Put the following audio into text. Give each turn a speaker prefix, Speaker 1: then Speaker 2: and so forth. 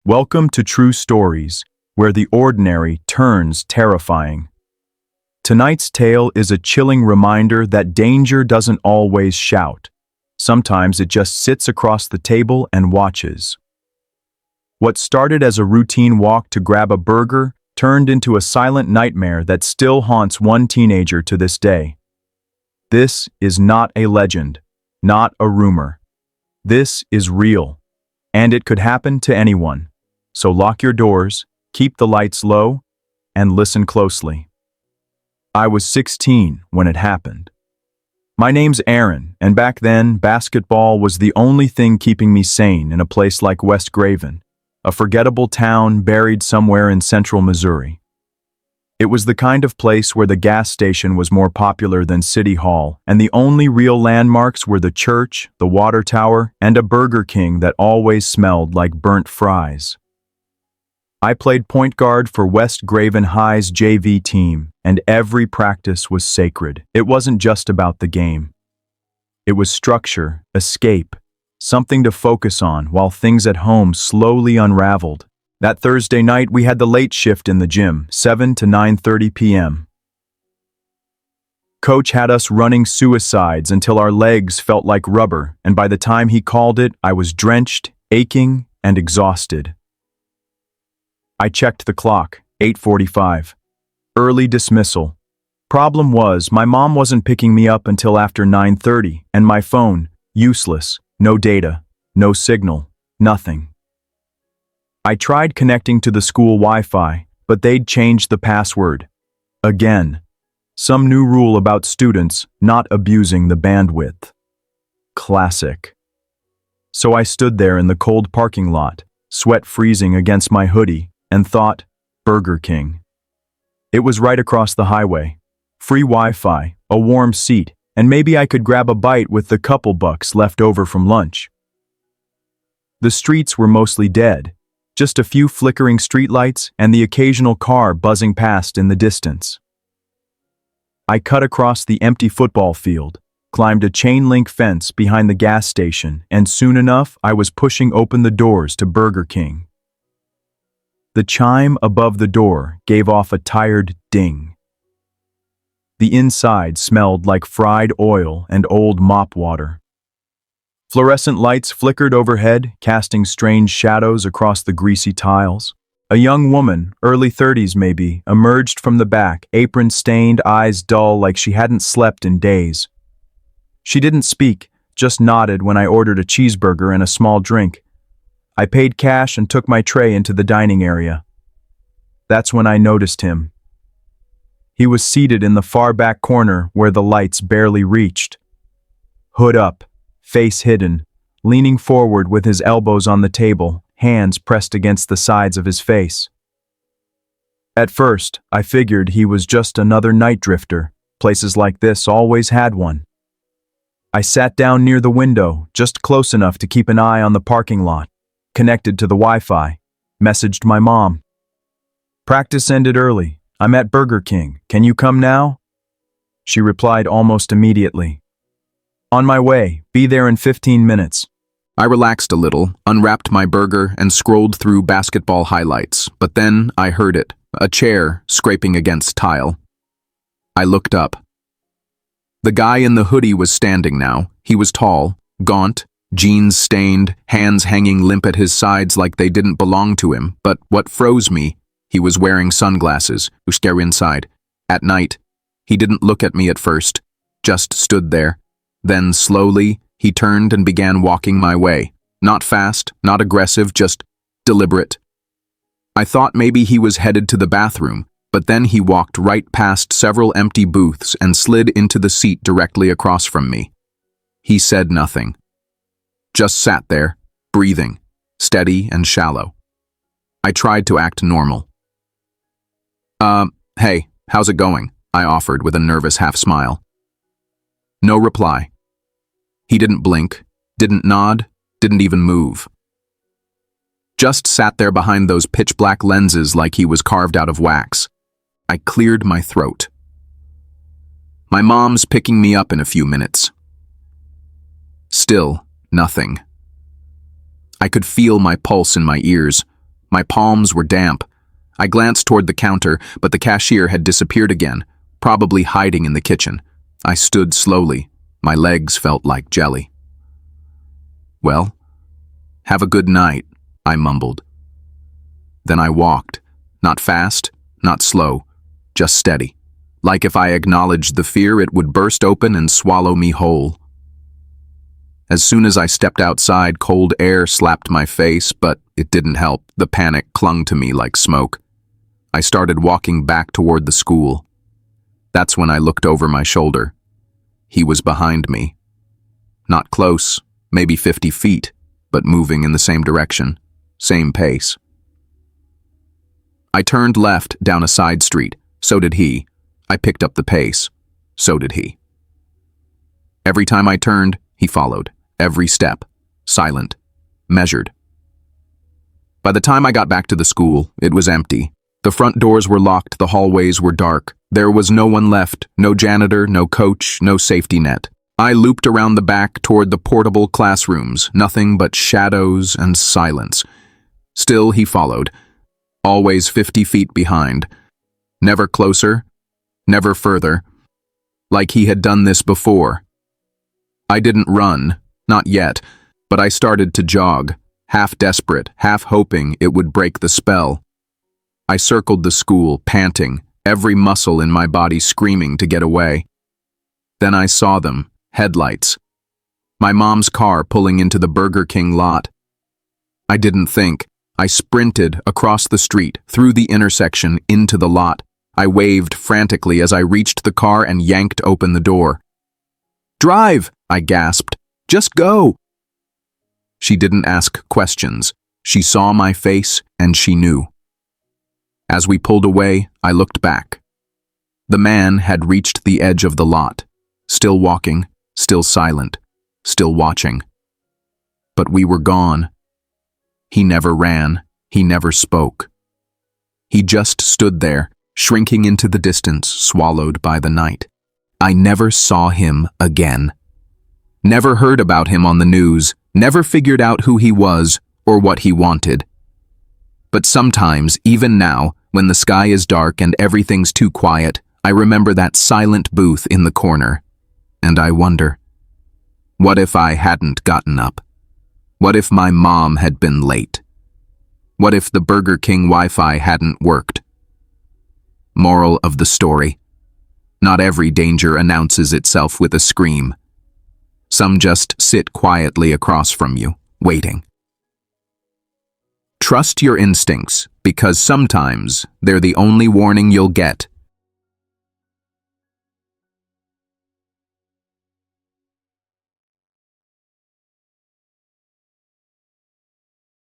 Speaker 1: Welcome to True Stories, where the ordinary turns terrifying. Tonight's tale is a chilling reminder that danger doesn't always shout. Sometimes it just sits across the table and watches. What started as a routine walk to grab a burger turned into a silent nightmare that still haunts one teenager to this day. This is not a legend, not a rumor. This is real, and it could happen to anyone. So lock your doors, keep the lights low, and listen closely. I was 16 when it happened. My name's Aaron, and back then, basketball was the only thing keeping me sane in a place like West Graven, a forgettable town buried somewhere in central Missouri. It was the kind of place where the gas station was more popular than City Hall, and the only real landmarks were the church, the water tower, and a Burger King that always smelled like burnt fries. I played point guard for West Graven High's JV team, and every practice was sacred. It wasn't just about the game. It was structure, escape, something to focus on while things at home slowly unraveled. That Thursday night, we had the late shift in the gym, 7 to 9:30 p.m. Coach had us running suicides until our legs felt like rubber, and by the time he called it, I was drenched, aching, and exhausted. I checked the clock, 8:45. Early dismissal. Problem was, my mom wasn't picking me up until after 9:30, and my phone, useless, no data, no signal, nothing. I tried connecting to the school Wi-Fi, but they'd changed the password. Again. Some new rule about students not abusing the bandwidth. Classic. So I stood there in the cold parking lot, sweat freezing against my hoodie, and thought, Burger King. It was right across the highway. Free Wi-Fi, a warm seat, and maybe I could grab a bite with the couple bucks left over from lunch. The streets were mostly dead, just a few flickering streetlights and the occasional car buzzing past in the distance. I cut across the empty football field, climbed a chain-link fence behind the gas station, and soon enough I was pushing open the doors to Burger King. The chime above the door gave off a tired ding. The inside smelled like fried oil and old mop water. Fluorescent lights flickered overhead, casting strange shadows across the greasy tiles. A young woman, early 30s maybe, emerged from the back, apron-stained, eyes dull like she hadn't slept in days. She didn't speak, just nodded when I ordered a cheeseburger and a small drink. I paid cash and took my tray into the dining area. That's when I noticed him. He was seated in the far back corner where the lights barely reached. Hood up, face hidden, leaning forward with his elbows on the table, hands pressed against the sides of his face. At first, I figured he was just another night drifter. Places like this always had one. I sat down near the window, just close enough to keep an eye on the parking lot. Connected to the Wi-Fi, messaged my mom. Practice ended early. I'm at Burger King. Can you come now? She replied almost immediately. On my way. Be there in 15 minutes.
Speaker 2: I relaxed a little, unwrapped my burger, and scrolled through basketball highlights, but then I heard it, a chair scraping against tile. I looked up. The guy in the hoodie was standing now. He was tall, gaunt, jeans stained, hands hanging limp at his sides like they didn't belong to him, but what froze me, he was wearing sunglasses, inside. At night, he didn't look at me at first, just stood there. Then, slowly, he turned and began walking my way. Not fast, not aggressive, just deliberate. I thought maybe he was headed to the bathroom, but then he walked right past several empty booths and slid into the seat directly across from me. He said nothing. Just sat there, breathing, steady and shallow. I tried to act normal. Hey, how's it going? I offered with a nervous half-smile. No reply. He didn't blink, didn't nod, didn't even move. Just sat there behind those pitch-black lenses like he was carved out of wax. I cleared my throat. My mom's picking me up in a few minutes. Still, nothing. I could feel my pulse in my ears, My palms were damp. I glanced toward the counter, but the cashier had disappeared again, probably hiding in the kitchen. I stood slowly. My legs felt like jelly. "Well, have a good night," I mumbled. Then I walked, not fast, not slow, just steady. Like if I acknowledged the fear, it would burst open and swallow me whole. As soon as I stepped outside, cold air slapped my face, but it didn't help. The panic clung to me like smoke. I started walking back toward the school. That's when I looked over my shoulder. He was behind me. Not close, maybe 50 feet, but moving in the same direction, same pace. I turned left down a side street. So did he. I picked up the pace. So did he. Every time I turned, he followed. Every step. Silent. Measured. By the time I got back to the school, it was empty. The front doors were locked, the hallways were dark. There was no one left, no janitor, no coach, no safety net. I looped around the back toward the portable classrooms, nothing but shadows and silence. Still he followed, always 50 feet behind. Never closer, never further. Like he had done this before. I didn't run, not yet, but I started to jog, half desperate, half hoping it would break the spell. I circled the school, panting, every muscle in my body screaming to get away. Then I saw them, headlights. My mom's car pulling into the Burger King lot. I didn't think. I sprinted across the street, through the intersection, into the lot. I waved frantically as I reached the car and yanked open the door. "Drive!" I gasped. "Just go!" She didn't ask questions. She saw my face and she knew. As we pulled away, I looked back. The man had reached the edge of the lot, still walking, still silent, still watching. But we were gone. He never ran, he never spoke. He just stood there, shrinking into the distance, swallowed by the night. I never saw him again. Never heard about him on the news, never figured out who he was or what he wanted. But sometimes, even now, when the sky is dark and everything's too quiet, I remember that silent booth in the corner. And I wonder, what if I hadn't gotten up? What if my mom had been late? What if the Burger King Wi-Fi hadn't worked? Moral of the story: not every danger announces itself with a scream. Some just sit quietly across from you, waiting. Trust your instincts, because sometimes they're the only warning you'll get